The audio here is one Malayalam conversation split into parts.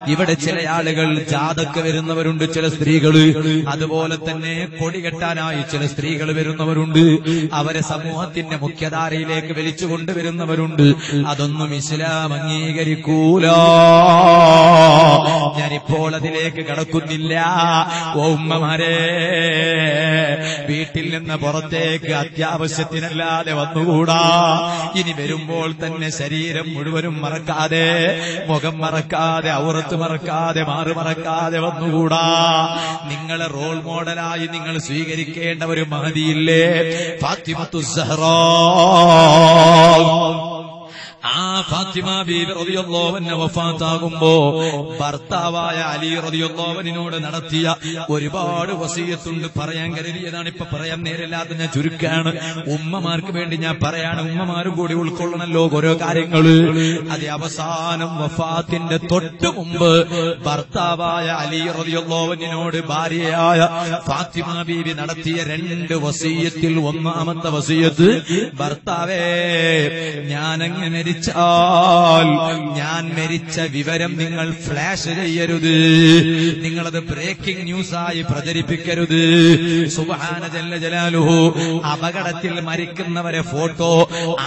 ഇവിടെ ചില ആളുകൾ ജാഥക്ക് വരുന്നവരുണ്ട്, ചില സ്ത്രീകള്. അതുപോലെ തന്നെ കൊടി കെട്ടാനായി ചില സ്ത്രീകൾ വരുന്നവരുണ്ട്. അവരെ സമൂഹത്തിന്റെ മുഖ്യധാരയിലേക്ക് വലിച്ചു കൊണ്ടുവരുന്നവരുണ്ട്. അതൊന്നും ഇസ്ലാം അംഗീകരിക്കൂല. ഞാനിപ്പോൾ അതിലേക്ക് കടക്കുന്നില്ല. ഓ ഉമ്മമാരെ, വീട്ടിൽ നിന്ന് പുറത്തേക്ക് അത്യാവശ്യത്തിനല്ലാതെ വന്നുകൂടാ. ഇനി വരുമ്പോൾ തന്നെ ശരീരം മുഴുവനും മറക്കാതെ, മുഖം മറക്കാതെ, ഔറത്ത് മറക്കാതെ, മാറ് മറക്കാതെ വന്നുകൂടാ. നിങ്ങളെ റോൾ മോഡലായി നിങ്ങൾ സ്വീകരിക്കേണ്ട ഒരു മഹദിയില്ലേ, ഫാത്തിമത്തു സഹ്റാ. ആ ഫാത്തിമ ബീബി റളിയല്ലാഹു അൻഹ വഫാത്താകുമ്പോ ഭർത്താവായ അലി റളിയല്ലാഹു അൻഹുവിനോട് നടത്തിയ ഒരുപാട് വസിയത്തുണ്ട്. പറയാൻ കരുതിയതാണ്, ഇപ്പൊ പറയാൻ നേരമില്ലാതെ ഞാൻ ചുരുക്കാണ്. ഉമ്മമാർക്ക് വേണ്ടി ഞാൻ പറയാണ്, ഉമ്മമാരും കൂടി ഉൾക്കൊള്ളണല്ലോ ഓരോ കാര്യങ്ങള്. അത് അവസാനം വഫാത്തിന്റെ തൊട്ടു മുമ്പ് ഭർത്താവായ അലി റളിയല്ലാഹു അൻഹുവിനോട് ഭാര്യയായ ഫാത്തിമ ബീബി നടത്തിയ 2 വസിയത്തിൽ ഒന്നാമത്തെ വസിയത്ത്, ഭർത്താവേ, ഞാനങ്ങനെ മരിച്ചാൽ ഞാൻ മരിച്ച വിവരം നിങ്ങൾ ഫ്ലാഷ് ചെയ്യരുത്, നിങ്ങളത് ബ്രേക്കിംഗ് ന്യൂസായി പ്രചരിപ്പിക്കരുത്. സുബ്ഹാന ജല്ല ജലാലുഹു. അപകടത്തിൽ മരിക്കുന്നവരെ ഫോട്ടോ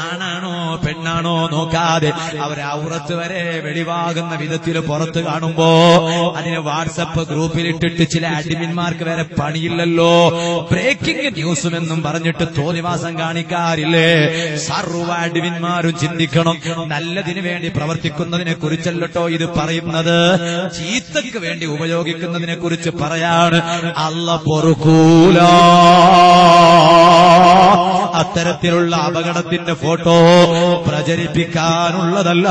ആണാണോ പെണ്ണാണോ നോക്കാതെ അവരെ ഔറത്ത് വരെ വെളിവാകുന്ന വിധത്തിൽ പുറത്ത് കാണുമ്പോ അതിന് വാട്സപ്പ് ഗ്രൂപ്പിലിട്ടിട്ട് ചില അഡ്മിന്മാർക്ക് വരെ പണിയില്ലല്ലോ, ബ്രേക്കിംഗ് ന്യൂസും എന്നും പറഞ്ഞിട്ട് തോന്നിവാസം കാണിക്കാറില്ലേ? സർവ്വ അഡ്മിന്മാരും ചിന്തിക്കണം, നല്ലതിന് വേണ്ടി പ്രവർത്തിക്കുന്നതിനെ കുറിച്ചല്ലോ ഇത് പറയുന്നത്, ചീത്തക്ക് വേണ്ടി ഉപയോഗിക്കുന്നതിനെ കുറിച്ച് പറയാണ്. അല്ലാഹ് പൊറുക്കൂല. അത്തരത്തിലുള്ള അപകടത്തിന്റെ ഫോട്ടോ പ്രചരിപ്പിക്കാനുള്ളതല്ല.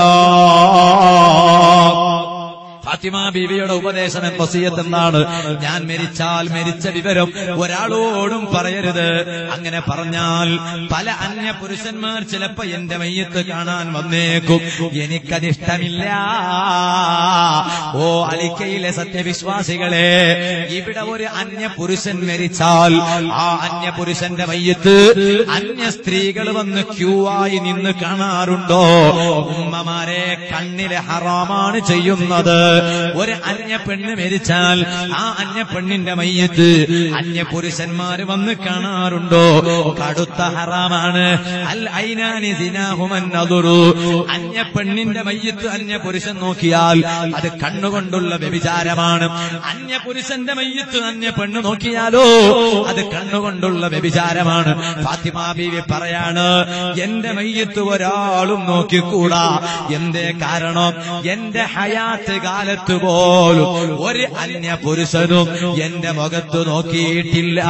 ഫാത്തിമ ബീവിയുടെ ഉപദേശം, വസിയത്ത് എന്താണ്? ഞാൻ മരിച്ചാൽ മരിച്ച വിവരം ഒരാളോടും പറയരുത്. അങ്ങനെ പറഞ്ഞാൽ പല അന്യ പുരുഷന്മാർ ചിലപ്പോ എന്റെ മയ്യത്ത് കാണാൻ വന്നേക്കും, എനിക്കതിഷ്ടമില്ല. ഓ അലിക്കയിലെ സത്യവിശ്വാസികളെ, ഇവിടെ ഒരു അന്യ പുരുഷൻ മരിച്ചാൽ ആ അന്യ പുരുഷന്റെ മയ്യത്ത് അന്യ സ്ത്രീകൾ വന്ന് ക്യൂ ആയി നിന്ന് കാണാറുണ്ടോ? ഉമ്മമാരെ, കണ്ണിലെ ഹറാമാണ് ചെയ്യുന്നത്. ഒരു അന്യ പെണ്ണ് മരിച്ചാൽ ആ അന്യ പെണ്ണിന്റെ മയ്യത്ത് അന്യ പുരുഷന്മാര് വന്ന് കാണാറുണ്ടോ? കടുത്ത ഹറാമാണ്. അൽ ഐനാനി സിനാഹുമൻ നദുറു. അന്യ പെണ്ണിന്റെ മയ്യത്ത് അന്യ പുരുഷൻ നോക്കിയാൽ അത് കണ്ണുകൊണ്ടുള്ള വ്യഭിചാരമാണ്. അന്യ പുരുഷന്റെ മയ്യത്ത് അന്യ പെണ്ണ് നോക്കിയാലോ അത് കണ്ണുകൊണ്ടുള്ള വ്യഭിചാരമാണ്. ഫാത്തിമ ബീവി പറയാണ്, എന്റെ മയ്യത്ത് ഒരാളും നോക്കിക്കൂടാ. എന്തേ കാരണം? എന്റെ ഹയാത്ത് കാലത്ത് പോലും ഒരു അന്യ പുരുഷനും എന്റെ മുഖത്ത് നോക്കിയിട്ടില്ല.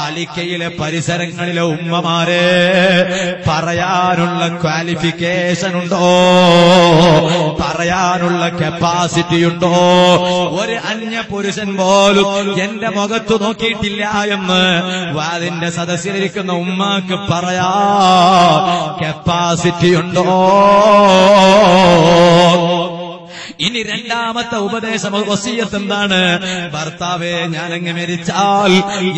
അലിക്കയിലെ പരിസരങ്ങളിലെ ഉമ്മമാരെ, പറയാനുള്ള ക്വാളിഫിക്കേഷൻ ഉണ്ടോ? പറയാനുള്ള കപ്പാസിറ്റി ഉണ്ടോ? ഒരു അന്യ പുരുഷൻ പോലും എന്റെ മുഖത്ത് നോക്കിയിട്ടില്ല എന്ന് വാതിന്റെ സദസ്സിലിരിക്കുന്ന ഉമ്മാക്ക് പറയാ കപ്പാസിറ്റി ഉണ്ടോ? ഇനി രണ്ടാമത്തെ ഉപദേശം, വസിയത്ത് എന്താണ്? ഭർത്താവേ, ഞാനങ്ങ് മരിച്ചാൽ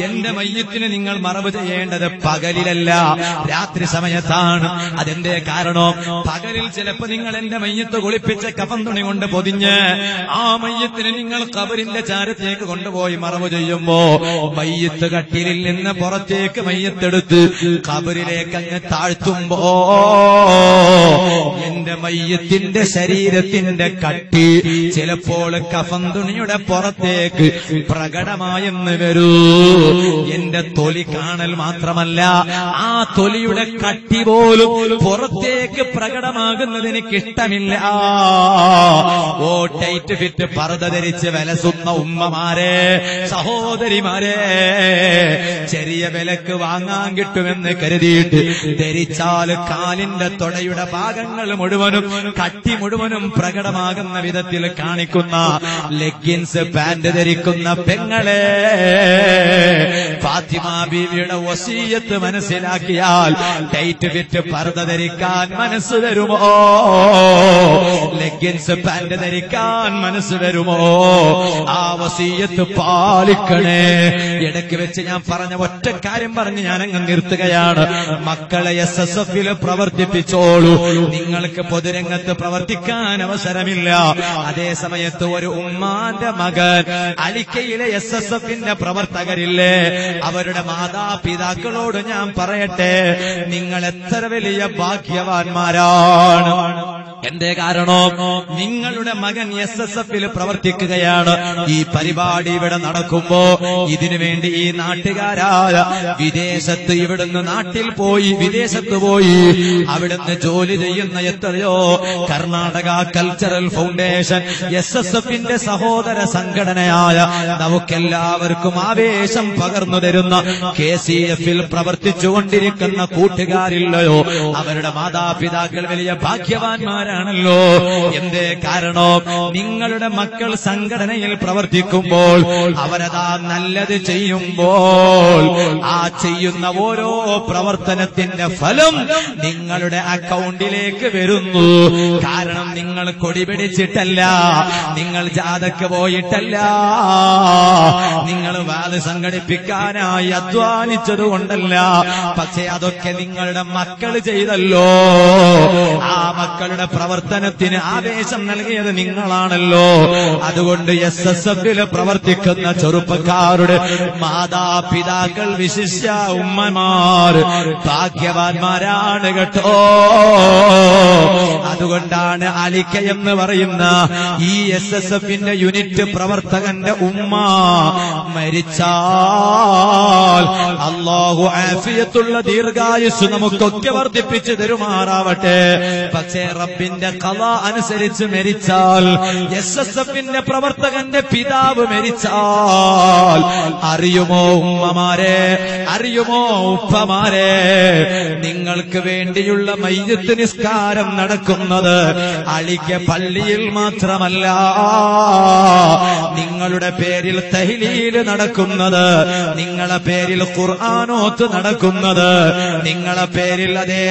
എന്റെ മയ്യത്തിന് നിങ്ങൾ മറവ് ചെയ്യേണ്ടത് പകലിലല്ല, രാത്രി സമയത്താണ്. അതെന്തേ കാരണം? പകലിൽ ചിലപ്പോ നിങ്ങൾ എന്റെ മയ്യത്ത് കുളിപ്പിച്ച കഫൻ തുണി കൊണ്ട് പൊതിഞ്ഞ് ആ മയ്യത്തിന് നിങ്ങൾ ഖബറിന്റെ ചാരത്തേക്ക് കൊണ്ടുപോയി മറവ് ചെയ്യുമ്പോ മയ്യത്ത് കട്ടിലിൽ നിന്ന് പുറത്തേക്ക് മയ്യത്തെടുത്ത് ഖബറിലേക്ക് അങ്ങ് താഴ്ത്തുമ്പോ എന്റെ മയ്യത്തിന്റെ ശരീരത്തിന്റെ കട്ടി ചിലപ്പോൾ കഫൻ തുണിയുടെ പുറത്തേക്ക് പ്രകടമായെന്ന് വരൂ. എന്റെ തൊലി കാണൽ മാത്രമല്ല, ആ തൊലിയുടെ കട്ടി പോലും പുറത്തേക്ക് പ്രകടമാകുന്നത് എനിക്കിഷ്ടമില്ല. ഓ ടൈറ്റ് ഫിറ്റ് പർദ്ദ ധരിച്ച് വിലസുന്ന ഉമ്മമാരെ, സഹോദരിമാരെ, ചെറിയ വിലക്ക് വാങ്ങാൻ കിട്ടുമെന്ന് കരുതിയിട്ട് ധരിച്ചാൽ കാലിന്റെ തൊടയുടെ ഭാഗങ്ങൾ മുഴുവനും കട്ടി മുഴുവനും പ്രകടമാകുന്ന വിധത്തിൽ ജീവിതത്തിൽ കാണിക്കുന്ന ലെഗിൻസ് പാന്റ് ധരിക്കുന്ന പെങ്ങളെ, ഫാത്തിമ ബീവിയുടെ വസിയത്ത് മനസ്സിലാക്കിയാൽ ടൈറ്റ് ഫിറ്റ് പർദ്ദ ധരിക്കാൻ മനസ്സ് വരുമോ? ലെഗിൻസ് പാന്റ് ധരിക്കാൻ മനസ്സ് വരുമോ? ആ വസിയത്ത് പാലിക്കണേ. ഇടയ്ക്ക് വെച്ച് ഞാൻ പറഞ്ഞ ഒറ്റ കാര്യം പറഞ്ഞ് ഞാനങ്ങ് നിർത്തുകയാണ്. മക്കളെ SSF-ൽ പ്രവർത്തിപ്പിച്ചോളൂ. നിങ്ങൾക്ക് പൊതുരംഗത്ത് പ്രവർത്തിക്കാൻ അവസരമില്ല. അതേ സമയത്ത് ഒരു ഉമ്മാന്റെ മകൻ അലിക്കയിലെ SSF-ന്റെ പ്രവർത്തകരില്ലേ, അവരുടെ മാതാപിതാക്കളോട് ഞാൻ പറയട്ടെ, നിങ്ങൾ എത്ര വലിയ ഭാഗ്യവാന്മാരാണ്. എന്തേ കാരണം? നിങ്ങളുടെ മകൻ SSF-ൽ പ്രവർത്തിക്കുകയാണ്. ഈ പരിപാടി ഇവിടെ നടക്കുമ്പോ ഇതിനുവേണ്ടി ഈ നാട്ടുകാരായ വിദേശത്ത് ഇവിടുന്ന് നാട്ടിൽ പോയി വിദേശത്ത് പോയി അവിടുന്ന് ജോലി ചെയ്യുന്ന എത്രയോ കർണാടക കൾച്ചറൽ ഫൗണ്ടേഷൻ SSF-ന്റെ സഹോദര സംഘടനയായ നമുക്കെല്ലാവർക്കും ആവേശം പകർന്നു തരുന്ന KCF-ൽ പ്രവർത്തിച്ചുകൊണ്ടിരിക്കുന്ന കൂട്ടുകാരില്ലയോ, അവരുടെ മാതാപിതാക്കൾ വലിയ ഭാഗ്യവാന്മാരാണല്ലോ. എന്തേ കാരണം? നിങ്ങളുടെ മക്കൾ സംഘടനയിൽ പ്രവർത്തിക്കുമ്പോൾ അവരതാ നല്ലത് ചെയ്യുമ്പോൾ ആ ചെയ്യുന്ന ഓരോ പ്രവർത്തനത്തിന്റെ ഫലം നിങ്ങളുടെ അക്കൗണ്ടിലേക്ക് വരുന്നു. കാരണം നിങ്ങൾ കൊടി പിടിച്ചിട്ടല്ല, നിങ്ങൾ ജാഥക്ക് പോയിട്ടല്ല, നിങ്ങൾ വാല് സംഘടിപ്പിക്കാനായി അധ്വാനിച്ചതുകൊണ്ടല്ല. പക്ഷെ അതൊക്കെ നിങ്ങളുടെ മക്കൾ ചെയ്തല്ലോ. ആ മക്കളുടെ പ്രവർത്തനത്തിന് ആവേശം നൽകിയത് നിങ്ങളാണല്ലോ. അതുകൊണ്ട് SSF-ൽ പ്രവർത്തിക്കുന്ന ചെറുപ്പക്കാരുടെ മാതാപിതാക്കൾ വിശിഷ്യ ഉമ്മമാർ ഭാഗ്യവാന്മാരാണ് കേട്ടോ. അതുകൊണ്ടാണ് അലിക്ക എന്ന് പറയുന്ന ഈ SSF-ന്റെ യൂണിറ്റ് പ്രവർത്തകന്റെ ഉമ്മ മരിച്ചാൽ അല്ലാഹു ആഫിയത്തുള്ള ദീർഘായുസ് നമുക്കൊക്കെ വർദ്ധിപ്പിച്ചു തരുമാറാവട്ടെ. പക്ഷേ റബ്ബിന്റെ ഖളാ അനുസരിച്ച് മരിച്ചാൽ, SSF-ന്റെ പ്രവർത്തകന്റെ പിതാവ് മരിച്ചാൽ, അറിയുമോ ഉമ്മമാരെ, അറിയുമോ ഉപ്പമാരെ, നിങ്ങൾക്ക് വേണ്ടിയുള്ള മയ്യിത്ത് നിസ്കാരം നടക്കുന്നത് അലിക്ക പള്ളിയിൽ മാത്രമല്ല, നിങ്ങളുടെ പേരിൽ തഹ്ലീല് നടക്കുന്നത്, നിങ്ങളെ പേരിൽ ഖുർആനോത്ത് നടക്കുന്നത്, നിങ്ങളെ പേരിൽ അതേ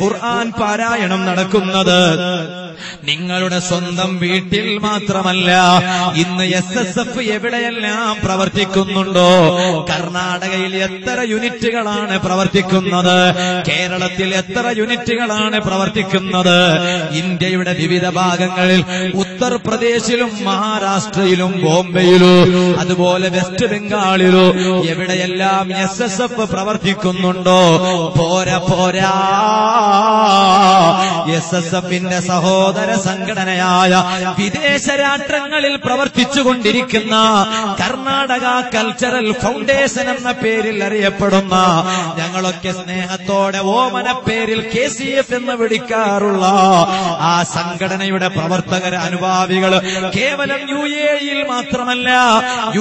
ഖുർആൻ പാരായണം നടക്കുന്നത് നിങ്ങളുടെ സ്വന്തം വീട്ടിൽ മാത്രമല്ല. ഇന്ന് SSF എവിടെയെല്ലാം പ്രവർത്തിക്കുന്നുണ്ടോ, കർണാടകയിൽ എത്ര യൂണിറ്റുകളാണ് പ്രവർത്തിക്കുന്നത്, കേരളത്തിൽ എത്ര യൂണിറ്റുകളാണ് പ്രവർത്തിക്കുന്നത്, ഇന്ത്യയുടെ വിവിധ ഭാഗങ്ങളിൽ ഉത്തർപ്രദേശിലും മഹാരാഷ്ട്രയിലും ബോംബെയിലും അതുപോലെ വെസ്റ്റ് ബംഗാളിലും എവിടെയെല്ലാം SSF പ്രവർത്തിക്കുന്നുണ്ടോ, പോരാ പോരാ, SSF-ന്റെ സഹോദര സംഘടനയായ വിദേശ രാഷ്ട്രങ്ങളിൽ പ്രവർത്തിച്ചുകൊണ്ടിരിക്കുന്ന കർണാടക കൾച്ചറൽ ഫൗണ്ടേഷൻ എന്ന പേരിൽ അറിയപ്പെടുന്ന, ഞങ്ങളൊക്കെ സ്നേഹത്തോടെ ഓമന പേരിൽ KCF എന്ന് വിളിക്കാറുള്ള ആ സംഘടനയുടെ പ്രവർത്തകർ അനുഭാവികൾ കേവലം UAE-യിൽ മാത്രമല്ല,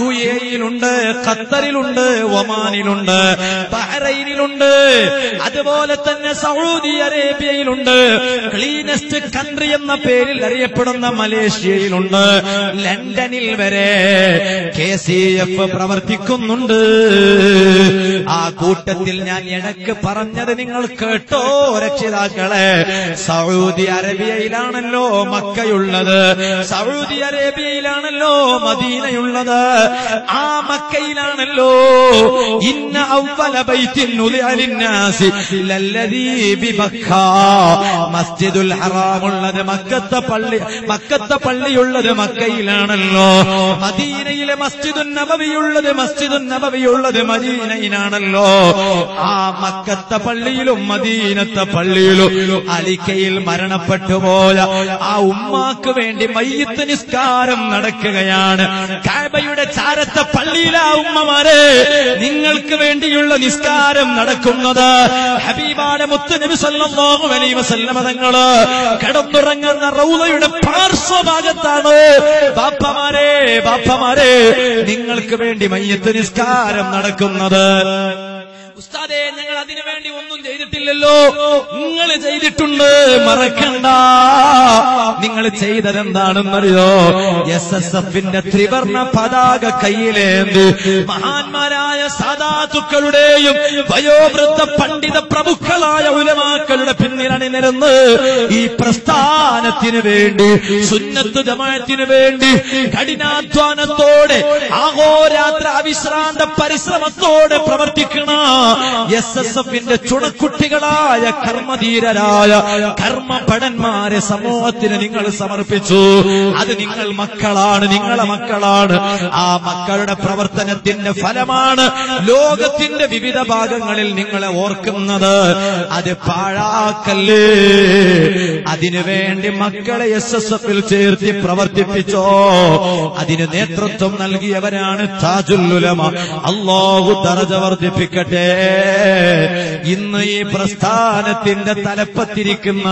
UAE-യിലുണ്ട്, ഖത്തറിലുണ്ട്, ഒമാനിലുണ്ട്, ബഹ്റൈനിലുണ്ട്, അതുപോലെ തന്നെ സൗദി അറേബ്യയിലുണ്ട്, ക്ലീനസ്റ്റ് കൺട്രി എന്ന പേരിൽ അറിയപ്പെടുന്ന മലേഷ്യയിലുണ്ട്, ലണ്ടനിൽ വരെ KCF പ്രവർത്തിക്കുന്നുണ്ട്. ആ കൂട്ടത്തിൽ ഞാൻ ഇടയ്ക്ക് പറഞ്ഞത് നിങ്ങൾ കേട്ടോ രക്ഷിതാക്കളെ, സൗദി അറേബ്യയിലാണല്ലോ മക്കയുള്ളത്, സൗദി അറേബ്യയിലാണല്ലോ മദീനയുള്ളത്, ആ മക്കയിലാണല്ലോ ഇന്ന അവ്വല ബൈത്തിൻ നുദിഅ ലിന്നാസി ലല്ലദീ ബിമക്ക, മസ്ജിദുൽ ഹറാമുള്ളത് മക്കത്തെ പള്ളിയുള്ളത് മക്കയിലാണല്ലോ, മദീനയിലെ മസ്ജിദുൻ നബവിയുള്ളത് മദീനയിലാണല്ലോ. ആ മക്കത്തെ പള്ളിയിലും മദീനത്തെ പള്ളിയിലും അലിക്കയിൽ മരണപ്പെട്ടുപോയ ആ ഉമ്മാക്ക് വേണ്ടി മയ്യിത്ത് നിസ്കാരം നടക്കുകയാണ്. കഅബയുടെ ചാരത്തെ പള്ളിയിലാ ഉമ്മമാരെ നിങ്ങൾക്ക് വേണ്ടിയുള്ള നിസ്കാരം നടക്കുന്നത്. ഹബീബായ മുത്തുനബി സല്ലല്ലാഹു അലൈഹി വസല്ലം തങ്ങള് കിടന്നുറങ്ങുന്ന റൗളയുടെ പാർശ്വഭാഗത്താണ്. ബാപ്പമാരെ നിങ്ങൾക്ക് വേണ്ടി മയ്യിത്ത് നിസ്കാരം നടക്കുന്നത്. ഉസ്താദേ, ഞങ്ങൾ അതിനു വേണ്ടി ഒന്നും ചെയ്തിട്ടില്ലല്ലോ. നിങ്ങൾ ചെയ്തിട്ടുണ്ട്, മറക്കണ്ട. നിങ്ങൾ നിങ്ങൾ ചെയ്തതെന്താണെന്നറിയോ? SSFന്റെ ത്രിവർണ പതാക കയ്യിലേന്ത് മഹാന്മാരായ സാദാത്തുക്കളുടെയും വയോവൃദ്ധ പണ്ഡിത പ്രമുഖളായ ഉലമാക്കളുടെ പിന്നിലണിനിരന്ന് ഈ പ്രസ്ഥാനത്തിന് വേണ്ടി, സുന്നത്ത് ജമാഅത്തിന് വേണ്ടി കഠിനാധ്വാനത്തോടെ അഹോരാത്ര അവിശ്രാന്ത പരിശ്രമത്തോടെ പ്രവർത്തിക്കണ SSFന്റെ ചുണക്കുട്ടികളായ കർമ്മധീരരായ കർമ്മഭടന്മാരെ സമൂഹത്തിന് നിങ്ങൾ സമർപ്പിച്ചു. അത് നിങ്ങൾ മക്കളാണ്, നിങ്ങളെ മക്കളാണ്. ആ മക്കളുടെ പ്രവർത്തനത്തിന്റെ ഫലമാണ് ലോകത്തിന്റെ വിവിധ ഭാഗങ്ങളിൽ നിങ്ങളെ ഓർക്കുന്നത്. അത് പാഴാക്കല്ലേ. അതിനുവേണ്ടി മക്കളെ SSFൽ ചേർത്തി പ്രവർത്തിപ്പിച്ചോ. അതിന് നേതൃത്വം നൽകിയവരാണ് താജുൽ ഉലമ. അല്ലാഹു ദറജ വർദ്ധിപ്പിക്കട്ടെ. ഇന്ന് ഈ പ്രസ്ഥാനത്തിന്റെ തലപ്പത്തിരിക്കുന്ന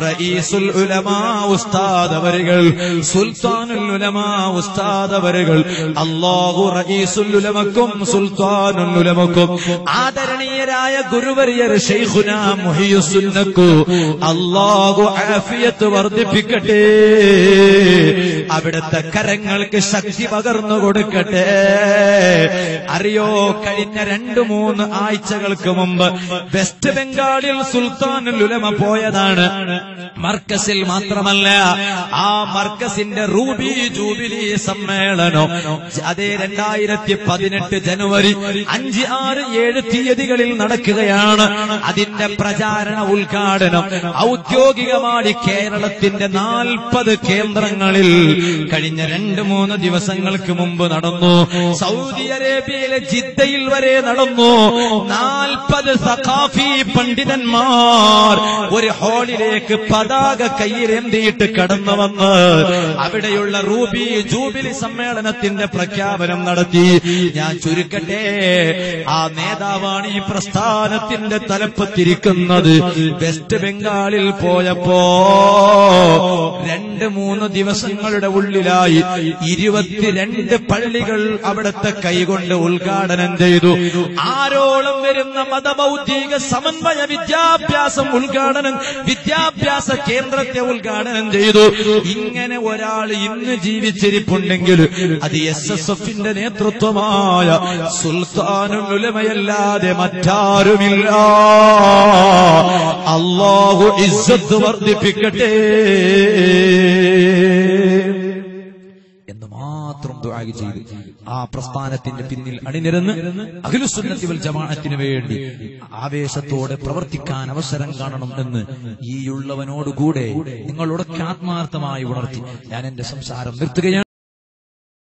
റഈസുൽ ഉലമാ ഉസ്താദ് അവരുകൾ, സുൽത്താനുൽ ഉലമാ ഉസ്താദ് അവരുകൾ, അല്ലാഹു റഈസുൽ ഉലമക്കും സുൽത്താനുൽ ഉലമക്കും ആദരണീയരായ ഗുരുവര്യർ ശൈഖുനാ മുഹിയുസ്സുന്നക്കു അല്ലാഹു ആഫിയത്ത് വർദ്ധിപ്പിക്കട്ടെ. അവിടുത്തെ കരങ്ങൾക്ക് ശക്തി പകർന്നു കൊടുക്കട്ടെ. അറിയോ, കഴിഞ്ഞ 2-3 ആഴ്ചകൾക്ക് മുമ്പ് വെസ്റ്റ് ബംഗാളിൽ സുൽത്താനുൽ ഉലമ പോയതാണ്. മർക്കസിൽ മാത്രമല്ല, ആ മർക്കസിന്റെ റൂബി ജൂബിലി സമ്മേളനം അതേ 2018 ജനുവരി 5, 6, 7 തീയതികളിൽ നടക്കുകയാണ്. അതിന്റെ പ്രചാരണ ഉദ്ഘാടനം ഔദ്യോഗികമായി കേരളത്തിന്റെ 40 കേന്ദ്രങ്ങളിൽ കഴിഞ്ഞ 2-3 ദിവസങ്ങൾക്ക് മുമ്പ് നടന്നു. സൗദി അറേബ്യയിലെ ജിദ്ദയിൽ വരെ നടന്നു. 40 സഖാഫി പണ്ഡിതന്മാർ ഒരു ഹാളിലേക്ക് പതാക കയ്യിലേന്തിയിട്ട് കടന്നു വന്ന് അവിടെയുള്ള റൂബി ജൂബിലി സമ്മേളനത്തിന്റെ പ്രഖ്യാപനം നടത്തി. ഞാൻ ചുരുക്കട്ടെ, ആ നേതാവാണ് ഈ പ്രസ്ഥാനത്തിന്റെ തലപ്പത്തിരിക്കുന്നത്. വെസ്റ്റ് ബംഗാളിൽ പോയപ്പോ 2-3 ദിവസങ്ങളുടെ ഉള്ളിലായി 22 പള്ളികൾ അവിടുത്തെ കൈകൊണ്ട് ഉദ്ഘാടനം ചെയ്തു. ആരോളം വരുന്ന മതബൗദ്ധിക സമന്വയ വിദ്യാഭ്യാസ കേന്ദ്രത്തെ ഉദ്ഘാടനം ചെയ്തു. ഇങ്ങനെ ഒരാൾ ഇന്ന് ജീവിച്ചിരിപ്പുണ്ടെങ്കിൽ അത് SSFന്റെ നേതൃത്വമായ സുൽത്താനുൽ ഉലമയല്ലാതെ മറ്റാരുമില്ല. അല്ലാഹു ഇസ്സത്ത് വർദ്ധിപ്പിക്കട്ടെ എന്ന് മാത്രം ദുആ ചെയ്തു ആ പ്രസ്ഥാനത്തിന്റെ പിന്നിൽ അണിനിരന്ന് അഹ്ലുസുന്നത്തി വൽ ജമാഅത്തിന് വേണ്ടി ആവേശത്തോടെ പ്രവർത്തിക്കാൻ അവസരം കാണണം എന്ന് ഈയുള്ളവനോടുകൂടെ നിങ്ങളോടൊക്കെ ആത്മാർത്ഥമായി ഉണർത്തി ഞാൻ എന്റെ സംസാരം നിർത്തുകയാണ്.